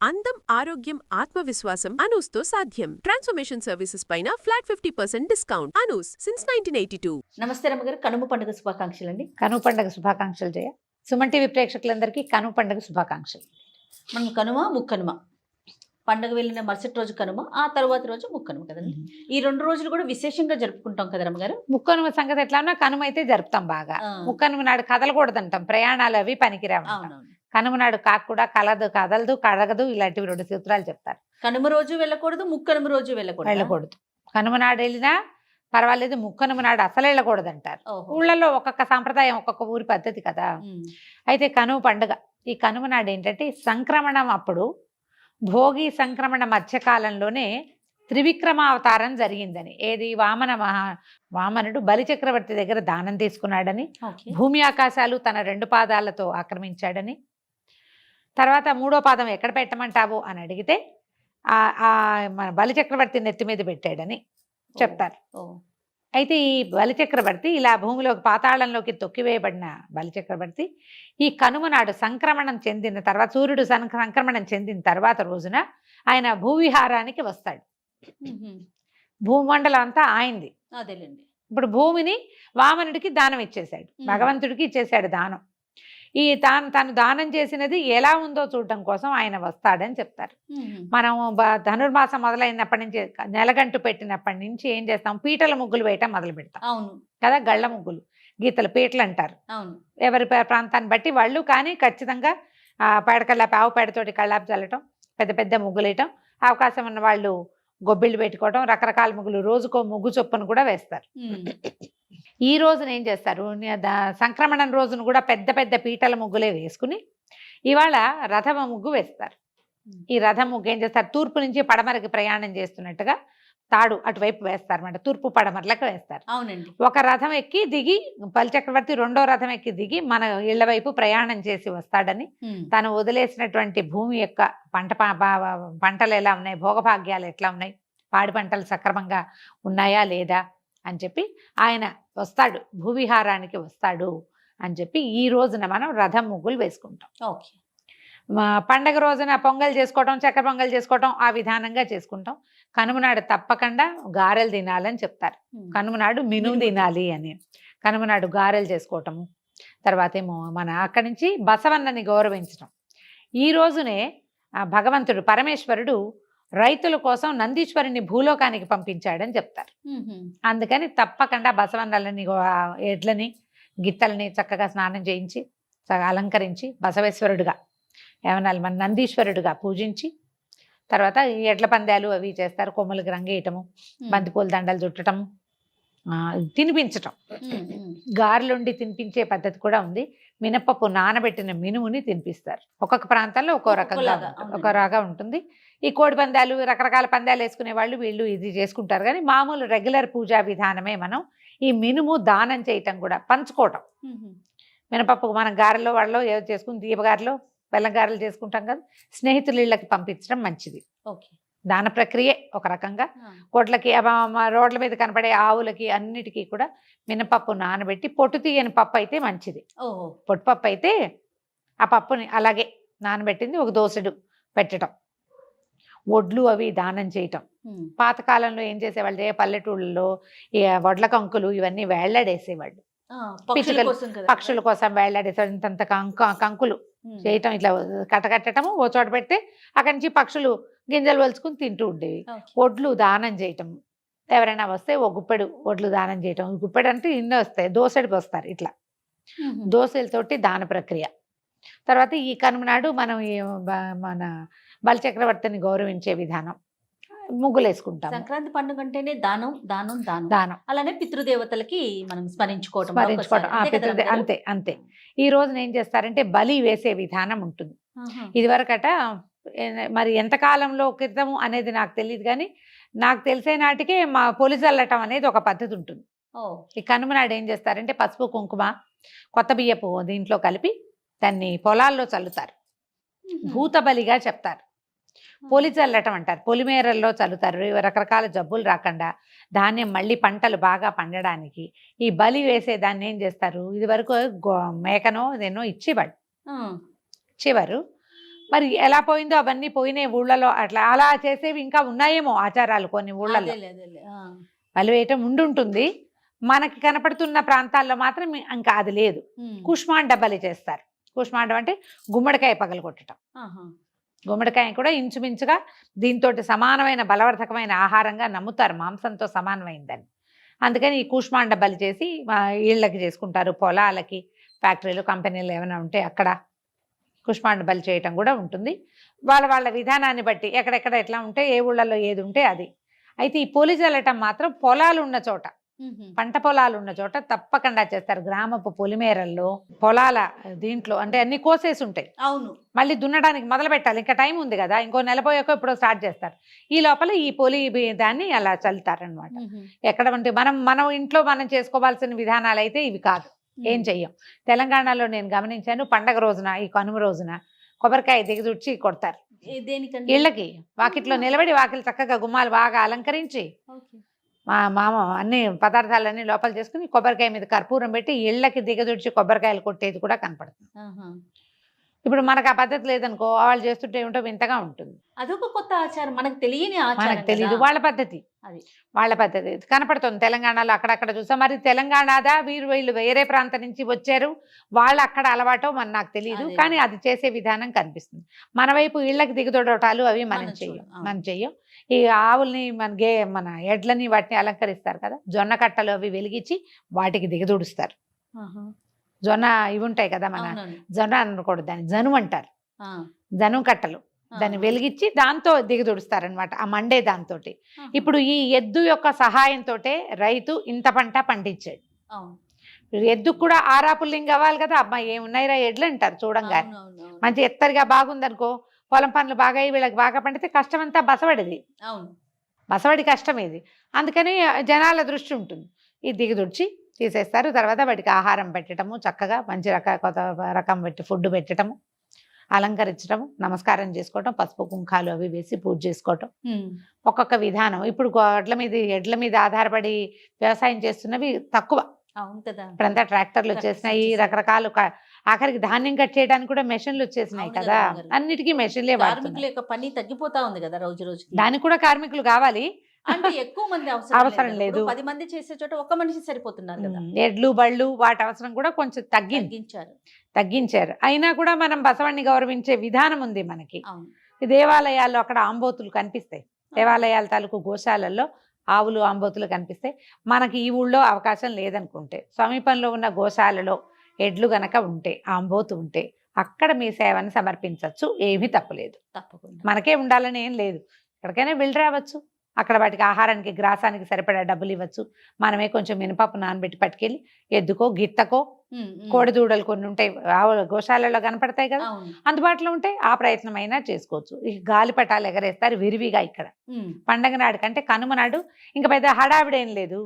అందం, ఆరోగ్యం, ఆత్మవిశ్వాసం అనూస్తో సాధ్యం. ట్రాన్స్ఫర్మేషన్ సర్వీసెస్ పైన ఫ్లాట్ 50% డిస్కౌంట్. అనూస్ సిన్స్ 1982. నమస్తే రమ్మగారు, కనుమ పండుగ శుభాకాంక్షలు అండి. కనుమ పండుగ శుభాకాంక్షలు జయ. సుమన్ టీవీ ప్రేక్షకులందరికీ కనుమ పండుగ శుభాకాంక్షలు. మనం కనుమ ముక్కనుమ పండుగ వెళ్ళిన మరుసటి రోజు కనుమ, ఆ తర్వాత రోజు ముక్కనుమ కదండి. ఈ 2 రోజులు కూడా విశేషంగా జరుపుకుంటాం కదా రమ్మగారు. ముక్కనుమ సంగతి ఎట్లా ఉన్నా కనుమ అయితే జరుపుతాం బాగా. ముక్కనుమ నాడు కదలకూడదంటాం, ప్రయాణాలు అవి పనికిరావు. కనుమ నాడు కాకు కూడా కదలదు కడగదు, ఇలాంటివి 2 సూత్రాలు చెప్తారు. కనుమ రోజు వెళ్ళకూడదు, ముక్కనుమ రోజు వెళ్ళకూడదు. కనుమ నాడు వెళ్ళినా పర్వాలేదు, ముక్కనుమ నాడు అసలు వెళ్ళకూడదు అంటారు. ఊళ్ళలో ఒక్కొక్క సాంప్రదాయం, ఒక్కొక్క ఊరి పద్ధతి కదా. అయితే కనుమ పండుగ, ఈ కనుమ నాడు ఏంటంటే సంక్రమణం అప్పుడు, భోగి సంక్రమణ మధ్యకాలంలోనే త్రివిక్రమావతారం జరిగిందని. ఏది వామనుడు బలిచక్రవర్తి దగ్గర దానం తీసుకున్నాడని, భూమి ఆకాశాలు తన 2 పాదాలతో ఆక్రమించాడని, తర్వాత 3వ పాదం ఎక్కడ పెట్టమంటావు అని అడిగితే మన బలిచక్రవర్తి నెత్తి మీద పెట్టాడని చెప్తారు. అయితే ఈ బలిచక్రవర్తి ఇలా భూమిలోకి పాతాళంలోకి తొక్కివేయబడిన బలిచక్రవర్తి ఈ కనుమ నాడు సంక్రమణం చెందిన తర్వాత, సూర్యుడు సంక్రమణం చెందిన తర్వాత రోజున ఆయన భూవిహారానికి వస్తాడు. భూమండలం అంతా ఆయనది. అదేలేండి. ఇప్పుడు భూమిని వామనుడికి దానం ఇచ్చేశాడు, భగవంతుడికి ఇచ్చేశాడు దానం. ఈ తను దానం చేసినది ఎలా ఉందో చూడటం కోసం ఆయన వస్తాడని చెప్తారు. మనం ధనుర్మాసం మొదలైనప్పటి నుంచి, నెలగంటు పెట్టినప్పటి నుంచి ఏం చేస్తాం, పీటల ముగ్గులు వేయటం మొదలు పెడతాం. అవును కదా, గళ్ళ ముగ్గులు, గీతలు, పీటలు అంటారు. అవును, ఎవరి ప్రాంతాన్ని బట్టి వాళ్ళు. కానీ ఖచ్చితంగా పేడకల్లాపి, ఆవు పేడతోటి కళ్ళాపి చల్లటం, పెద్ద పెద్ద ముగ్గులు వేయటం, అవకాశం ఉన్న వాళ్ళు గొబ్బిళ్ళు పెట్టుకోవటం, రకరకాల ముగ్గులు, రోజుకో ముగ్గు చొప్పును కూడా వేస్తారు. ఈ రోజున ఏం చేస్తారు, సంక్రమణం రోజున కూడా పెద్ద పెద్ద పీటల ముగ్గులే వేసుకుని ఇవాళ రథమ ముగ్గు వేస్తారు. ఈ రథం ముగ్గు ఏం చేస్తారు, తూర్పు నుంచి పడమరకి ప్రయాణం చేస్తున్నట్టుగా తాడు అటువైపు వేస్తారన్నమాట, తూర్పు పడమరలకు వేస్తారు. అవునండి. ఒక రథం ఎక్కి దిగి, బలిచక్రవర్తి 2వ రథం ఎక్కి దిగి మన ఇళ్ల వైపు ప్రయాణం చేసి వస్తాడని, తను వదిలేసినటువంటి భూమి యొక్క పంటలు ఎలా ఉన్నాయి, భోగభాగ్యాలు ఎట్లా ఉన్నాయి, పాడి పంటలు సక్రమంగా ఉన్నాయా లేదా అని చెప్పి ఆయన వస్తాడు, భూవిహారానికి వస్తాడు అని చెప్పి ఈ రోజున మనం రథం ముగ్గులు వేసుకుంటాం. ఓకే. పండగ రోజున పొంగల్ చేసుకోవటం, చక్కెర పొంగల్ చేసుకోవటం, ఆ విధానంగా చేసుకుంటాం. కనుమనాడు తప్పకుండా గారెలు తినాలని చెప్తారు. కనుమనాడు మినుము తినాలి అని, కనుమనాడు గారెలు చేసుకోవటము. తర్వాత ఏమో మన అక్కడి నుంచి బసవన్నని గౌరవించటం. ఈ రోజునే భగవంతుడు పరమేశ్వరుడు రైతుల కోసం నందీశ్వరుని భూలోకానికి పంపించాడని చెప్తారు. అందుకని తప్పకుండా బసవన్నలని, ఎడ్లని, గిత్తలని చక్కగా స్నానం చేయించి అలంకరించి బసవేశ్వరుడుగా, ఏమన్నా మన నందీశ్వరుడుగా పూజించి, తర్వాత ఎడ్ల పందాలు అవి చేస్తారు. కొమ్ములకి రంగేయటము, బంతిపూల దండలు చుట్టటము, తినిపించటం. గారెలుండి తినిపించే పద్ధతి కూడా ఉంది. మినపప్పు నానబెట్టిన మినుముని తినిపిస్తారు. ఒక్కొక్క ప్రాంతాల్లో ఒక్కో రకంగా ఒక రగా ఉంటుంది. ఈ కోడి పందాలు, రకరకాల పందాలు వేసుకునే వాళ్ళు వీళ్ళు ఇది చేసుకుంటారు. కానీ మామూలు రెగ్యులర్ పూజా విధానమే మనం ఈ మినుము దానం చేయటం కూడా, పంచుకోవటం. మినపప్పు మనం గారెలో వాళ్ళలో ఏదో చేసుకుని, దీపగారెలో బెల్లం గారెలు చేసుకుంటాం కదా, స్నేహితుల ఇళ్ళకి పంపించడం మంచిది. ఓకే. దాన ప్రక్రియే ఒక రకంగా. కోట్లకి, రోడ్ల మీద కనపడే ఆవులకి అన్నిటికీ కూడా మినపప్పు నానబెట్టి, పొట్టు తీయని పప్పు అయితే మంచిది. పొట్టుపప్పు అయితే ఆ పప్పుని అలాగే నానబెట్టింది ఒక దోసెడు పెట్టడం, వడ్లు అవి దానం చేయటం. పాతకాలంలో ఏం చేసేవాళ్ళు, పల్లెటూళ్ళలో ఈ వడ్ల కంకులు ఇవన్నీ వేళ్లాడేసేవాళ్ళు. పక్షుల కోసం వేళ్లాడేసేవాళ్ళు. ఇంతంత కంకులు చేయటం, ఇట్లా కట్టకట్టడము, ఓ చోట పెడితే అక్కడి నుంచి పక్షులు గింజలు వలుచుకుని తింటూ ఉండేవి. వడ్లు దానం చేయటం, ఎవరైనా వస్తే ఓ గుప్పెడు వడ్లు దానం చేయటం. గుప్పెడు అంటే ఇన్ని వస్తాయి, దోసెడికి వస్తారు. ఇట్లా దోసెలతోటి దాన ప్రక్రియ. తర్వాత ఈ కనుమ నాడు మనం మన బలిచక్రవర్తిని గౌరవించే విధానం, ముగ్గులు వేసుకుంటాం. సంక్రాంతి పండుగ అంటేనే దానం దానం దానం దానం. అలానే పితృదేవతలకి మనం స్మరించుకోవటం. అంతే అంతే. ఈ రోజున ఏం చేస్తారంటే బలి వేసే విధానం ఉంటుంది. ఇదివరకట, మరి ఎంతకాలంలో క్రితము అనేది నాకు తెలియదు, కానీ నాకు తెలిసే నాటికే మా పొలిసి చల్లటం అనేది ఒక పద్ధతి ఉంటుంది. ఈ కనుమ నాడు ఏం చేస్తారంటే పసుపు, కుంకుమ, కొత్త బియ్యపు దీంట్లో కలిపి దాన్ని పొలాల్లో చల్లుతారు. భూత బలిగా చెప్తారు. పొలి చల్లటం అంటారు. పొలిమేరల్లో చల్లుతారు. రకరకాల జబ్బులు రాకుండా, ధాన్యం మళ్ళీ పంటలు బాగా పండడానికి ఈ బలి వేసే దాన్ని ఏం చేస్తారు, ఇది వరకు మేకనో ఇదేనో ఇచ్చేవాడు. ఇచ్చేవారు. మరి ఎలా పోయిందో అవన్నీ పోయినాయి ఊళ్ళలో. అట్లా అలా చేసేవి ఇంకా ఉన్నాయేమో ఆచారాలు కొన్ని ఊళ్ళల్లో. బలి వేయటం ఉండుంటుంది. మనకి కనపడుతున్న ప్రాంతాల్లో మాత్రం ఇంకా అది లేదు. కుష్మాండ బలి చేస్తారు. కుష్మాండం అంటే గుమ్మడికాయ పగలగొట్టడం. గుమ్మడికాయ కూడా ఇంచుమించుగా దీంతో సమానమైన బలవర్ధకమైన ఆహారంగా నమ్ముతారు, మాంసంతో సమానమైందని. అందుకని ఈ కూష్మాండ బలి చేసి ఇళ్ళకి చేసుకుంటారు. పొలాలకి, ఫ్యాక్టరీలు, కంపెనీలు ఏమైనా ఉంటే అక్కడ కూష్మాండ బలి చేయటం కూడా ఉంటుంది. వాళ్ళ వాళ్ళ విధానాన్ని బట్టి ఎక్కడెక్కడ ఎట్లా ఉంటే, ఏ ఊళ్ళలో ఏది ఉంటే అది. అయితే ఈ పొలి చల్లటం మాత్రం పొలాలు ఉన్న చోట, పంట పొలాలు ఉన్న చోట తప్పకుండా చేస్తారు. గ్రామపు పొలిమేరల్లో, పొలాల దీంట్లో అంటే అన్ని కోసేసి ఉంటాయి. అవును, మళ్ళీ దున్నడానికి మొదలు పెట్టాలి. ఇంకా టైం ఉంది కదా, ఇంకో నెల పోయాక ఇప్పుడు స్టార్ట్ చేస్తారు. ఈ లోపల ఈ పొలి దాన్ని అలా చల్లుతారనమాట. ఎక్కడ అంటే మనం ఇంట్లో మనం చేసుకోవాల్సిన విధానాలు అయితే ఇవి కాదు, ఏం చెయ్యం. తెలంగాణలో నేను గమనించాను, పండగ రోజున, ఈ కనుమ రోజున కొబ్బరికాయ దిగదుడ్చి కొడతారు. ఇళ్ళకి వాకిట్లో నిలబడి, వాకిలు చక్కగా గుమ్మాలు బాగా అలంకరించి, మా మామ అన్ని పదార్థాలన్నీ లోపల చేసుకుని కొబ్బరికాయ మీద కర్పూరం పెట్టి ఇళ్ళకి దిగదుడిచి కొబ్బరికాయలు కొట్టేది కూడా కనపడుతుంది. ఇప్పుడు మనకు ఆ పద్ధతి లేదనుకో, వాళ్ళు చేస్తుంటే ఏమిటో వింతగా ఉంటుంది. అదొక కొత్త ఆచారం, మనకు తెలియని ఆచారం, మనకు తెలియదు. వాళ్ళ పద్ధతి అది, వాళ్ళ పద్ధతి కనపడుతుంది. తెలంగాణలో అక్కడక్కడ చూసా. మరి తెలంగాణదా వీళ్ళు వేరే ప్రాంతం నుంచి వచ్చారు, వాళ్ళు అక్కడ అలవాటో నాకు తెలియదు, కానీ అది చేసే విధానం కనిపిస్తుంది. మన వైపు ఇళ్ళకి దిగదొడటాలు అవి మనం చెయ్యం. ఈ ఆవుల్ని మన ఎడ్లని వాటిని అలంకరిస్తారు కదా, జొన్న కట్టలు అవి వెలిగించి వాటికి దిగదొడుస్తారు. జొన్న ఇవి ఉంటాయి కదా, మన జొన్న అనకూడదు, దాన్ని జనుము అంటారు. జనుము కట్టలు దాన్ని వెలిగించి దాంతో దిగదొడుస్తారనమాట, ఆ మండే దాంతో. ఇప్పుడు ఈ ఎద్దు యొక్క సహాయంతో రైతు ఇంత పంట పండించాడు. ఎద్దుకు కూడా ఆరాపుల్లింగ్ కావాలి కదా, అబ్బాయి ఏమున్నాయిరా ఎడ్లు అంటారు చూడంగా. మంచి ఎత్తరిగా బాగుందనుకో, పొలం పనులు బాగా వీళ్ళకి బాగా పండితే కష్టం అంతా బసవడిది. బసవడి కష్టం ఇది. అందుకని జనాల దృష్టి ఉంటుంది. ఇది దిగదుడ్చి తీసేస్తారు. తర్వాత వాటికి ఆహారం పెట్టడము, చక్కగా మంచి కొత్త రకం పెట్టి ఫుడ్ పెట్టడము, అలంకరించడము, నమస్కారం చేసుకోవటం, పసుపు కుంకాలు అవి వేసి పూజ చేసుకోవటం, ఒక్కొక్క విధానం. ఇప్పుడు ఎడ్ల మీద ఆధారపడి వ్యవసాయం చేస్తున్నవి తక్కువ. ఇప్పుడంతా ట్రాక్టర్లు వచ్చేసినాయి, రకరకాలు. ఆఖరికి ధాన్యం కట్ చేయడానికి కూడా మెషిన్లు వచ్చేసినాయి కదా, అన్నిటికీ మెషిన్లే వాడుతున్నారు. పని తగ్గిపోతా ఉంది కదా రోజు రోజు. దానికి కూడా కార్మికులు కావాలి, అంటే ఎక్కువ మంది అవసరం లేదు. 10 మంది చేసే చోట ఒక మనిషి సరిపోతున్నారు కదా. ఎడ్లు బళ్ళు వాటి అవసరం కూడా కొంచెం తగ్గించారు. అయినా కూడా మనం బసవణ్ణి గౌరవించే విధానం ఉంది మనకి. దేవాలయాల్లో అక్కడ ఆంబోతులు కనిపిస్తాయి. దేవాలయాల తాలూకు గోశాలల్లో ఆవులు, ఆంబోతులు కనిపిస్తాయి. మనకి ఈ ఊళ్ళో అవకాశం లేదనుకుంటే సమీపంలో ఉన్న గోశాలలో ఎడ్లు గనక ఉంటే, ఆంబోతు ఉంటే అక్కడ మీ సేవను సమర్పించవచ్చు. ఏమీ తప్పులేదు. తప్పకుండా మనకే ఉండాలని ఏం లేదు, ఎక్కడికైనా వెళ్ళి రావచ్చు. అక్కడ వాటికి ఆహారానికి, గ్రాసానికి సరిపడా డబ్బులు ఇవ్వచ్చు. మనమే కొంచెం మినపప్పు నానబెట్టి పట్టుకెళ్ళి ఎద్దుకో, గిత్తకో, కోడిదూడలు కొన్ని ఉంటాయి గోశాలలో కనపడతాయి కదా, అందుబాటులో ఉంటే ఆ ప్రయత్నం అయినా చేసుకోవచ్చు. ఈ గాలిపటాలు ఎగరేస్తారు విరివిగా ఇక్కడ. పండగ నాడు కంటే కనుమ నాడు ఇంకా పెద్ద హడావిడేం లేదు,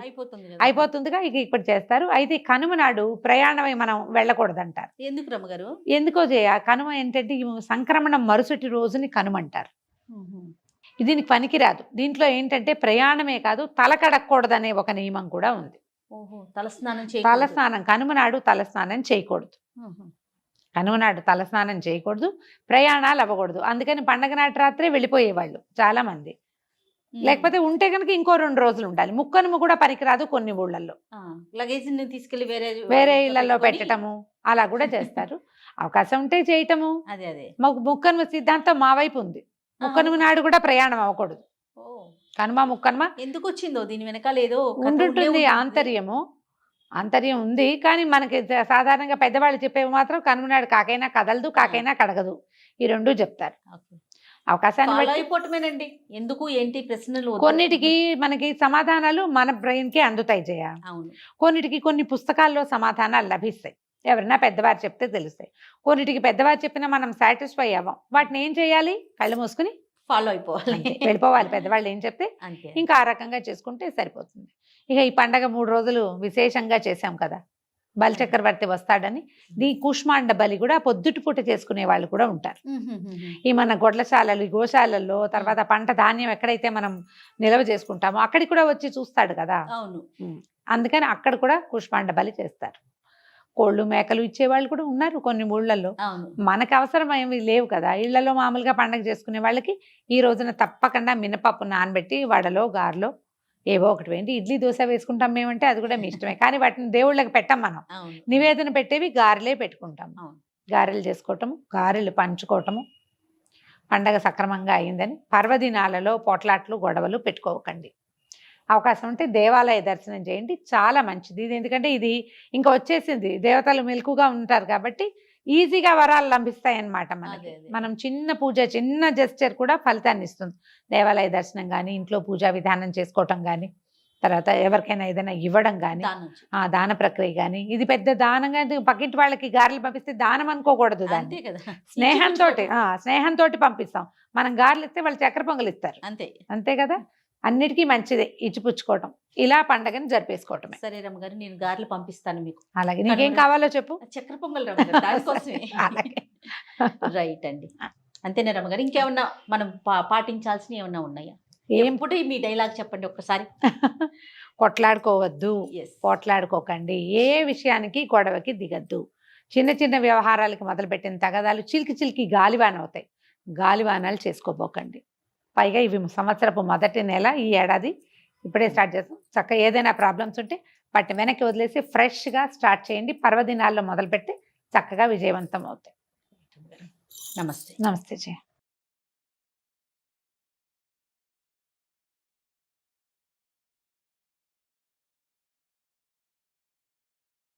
అయిపోతుందిగా, ఇక ఇప్పుడు చేస్తారు. అయితే కనుమ నాడు ప్రయాణమై మనం వెళ్ళకూడదంటారు. ఎందుకు రమ్మగారు? ఎందుకో కనుమ ఏంటంటే సంక్రమణం మరుసటి రోజుని కనుమ అంటారు. దీనికి పనికిరాదు. దీంట్లో ఏంటంటే ప్రయాణమే కాదు, తల కడక్కూడదనే ఒక నియమం కూడా ఉంది. తలస్నానం కనుమ నాడు తలస్నానం చేయకూడదు. కనుమ నాడు తలస్నానం చేయకూడదు, ప్రయాణాలు అవ్వకూడదు. అందుకని పండగ నాటి రాత్రే వెళ్ళిపోయేవాళ్ళు చాలా మంది. లేకపోతే ఉంటే కనుక ఇంకో 2 రోజులు ఉండాలి. ముక్కనుమ కూడా పనికిరాదు కొన్ని ఊళ్ళల్లో. లగేజ్ తీసుకెళ్లి వేరే ఇళ్లలో పెట్టడము అలా కూడా చేస్తారు. అవకాశం ఉంటే చేయటము. ముక్కనుమ సిద్ధాంతం మా వైపు ఉంది. ముక్కనుమ నాడు కూడా ప్రయాణం అవ్వకూడదు. కనుమ, ముక్కనుమ ఎందుకు వచ్చిందో దీని వెనకాల ఏదో ఉంటుంటుంది, ఆంతర్యం ఉంది. కానీ మనకి సాధారణంగా పెద్దవాళ్ళు చెప్పేవి మాత్రం కనుమ నాడు కాకైనా కదలదు, కాకైనా కడగదు, ఈ 2 చెప్తారు. అవకాశాన్ని అయిపోవటమేనండి. ఎందుకు ఏంటి ప్రశ్నలు? కొన్నిటికి మనకి సమాధానాలు మన బ్రెయిన్కే అందుతాయి జయ. కొన్నిటికి కొన్ని పుస్తకాల్లో సమాధానాలు లభిస్తాయి, ఎవరైనా పెద్దవారు చెప్తే తెలుస్తాయి. కొన్నిటికి పెద్దవారు చెప్పినా మనం సాటిస్ఫై అవ్వం. వాటిని ఏం చేయాలి? కళ్ళు మూసుకుని ఫాలో అయిపోవాలి, వెళ్ళిపోవాలి. పెద్దవాళ్ళు ఏం చెప్తే ఇంకా ఆ రకంగా చేసుకుంటే సరిపోతుంది. ఇక ఈ పండగ 3 రోజులు విశేషంగా చేశాం కదా, బలిచక్రవర్తి వస్తాడని. ఈ కూష్మాండ బలి కూడా పొద్దుటి పూట చేసుకునే వాళ్ళు కూడా ఉంటారు. ఈ మన గొడ్లశాలలు, గోశాలల్లో, తర్వాత పంట ధాన్యం ఎక్కడైతే మనం నిల్వ చేసుకుంటామో అక్కడికి కూడా వచ్చి చూస్తాడు కదా. అందుకని అక్కడ కూడా కూష్మాండ బలి చేస్తారు. కోళ్ళు మేకలు ఇచ్చేవాళ్ళు కూడా ఉన్నారు కొన్ని ఊళ్ళల్లో. అవును. మనకు అవసరం ఏమి లేవు కదా, ఇళ్లలో మామూలుగా పండగ చేసుకునే వాళ్ళకి ఈ రోజున తప్పకుండా మినపప్పు నానబెట్టి వడలో గారెలో ఏవో ఒకటి వేయండి. ఇడ్లీ దోశ వేసుకుంటాం మేమంటే అది కూడా మీ ఇష్టమే, కానీ వాటిని దేవుళ్ళకి పెట్టం మనం. అవును. నివేదన పెట్టేవి గారెలే పెట్టుకుంటాం. అవును. గారెలు చేసుకోవటము, గారెలు పంచుకోవటము, పండగ సక్రమంగా అయిందని. పర్వదినాలలో పోట్లాట్లు గొడవలు పెట్టుకోకండి. అవకాశం ఉంటే దేవాలయ దర్శనం చేయండి, చాలా మంచిది. ఇది ఎందుకంటే ఇది ఇంకా వచ్చేసింది, దేవతలు మెలకుగా ఉంటారు కాబట్టి ఈజీగా వరాలు లభిస్తాయి అన్నమాట మనకి. అదే. మనం చిన్న పూజ, చిన్న జెస్చర్ కూడా ఫలితాన్ని ఇస్తుంది. దేవాలయ దర్శనం కానీ, ఇంట్లో పూజా విధానం చేసుకోవటం కానీ, తర్వాత ఎవరికైనా ఏదైనా ఇవ్వడం కానీ, దానం చేయి. ఆ దాన ప్రక్రియ కానీ, ఇది పెద్ద దానంగా పక్కింటి వాళ్ళకి గారెలు పంపిస్తే దానం అనుకోకూడదు దాన్ని. అంతే కదా. స్నేహంతో స్నేహంతో పంపిస్తాం. మనం గారెలు ఇస్తే వాళ్ళు చక్కెర పొంగలు ఇస్తారు. అంతే. అంతే కదా. అన్నిటికీ మంచిదే ఇచ్చిపుచ్చుకోవటం, ఇలా పండగని జరిపేసుకోవటమే. సరే రమ్మగారు, నేను గారెలు పంపిస్తాను మీకు. అలాగే నీకేం కావాలో చెప్పు. చక్కెర పొంగల్ రమ్మగారు, దానికోసమే. అలాగే. రైట్ అండి. అంతేనా రమ్మగారు, ఇంకేమన్నా మనం పాటించాల్సినవి ఏమన్నా ఉన్నాయా? ఏం ఎప్పుడు మీ డైలాగ్ చెప్పండి ఒక్కసారి. కొట్లాడుకోవద్దు, Yes. పోట్లాడుకోకండి, ఏ విషయానికి గొడవకి దిగద్దు. చిన్న చిన్న వ్యవహారాలకి మొదలుపెట్టిన తగదాలు చిలికి చిలికి గాలివాన అవుతాయి. గాలివానాలు చేసుకోబోకండి. పైగా ఇవి సంవత్సరపు మొదటి నెల, ఈ ఏడాది ఇప్పుడే స్టార్ట్ చేస్తాం. చక్కగా ఏదైనా ప్రాబ్లమ్స్ ఉంటే వాటిని వెనక్కి వదిలేసి ఫ్రెష్గా స్టార్ట్ చేయండి. పర్వదినాల్లో మొదలుపెట్టి చక్కగా విజయవంతం అవుతాయి. నమస్తే. నమస్తే జయ.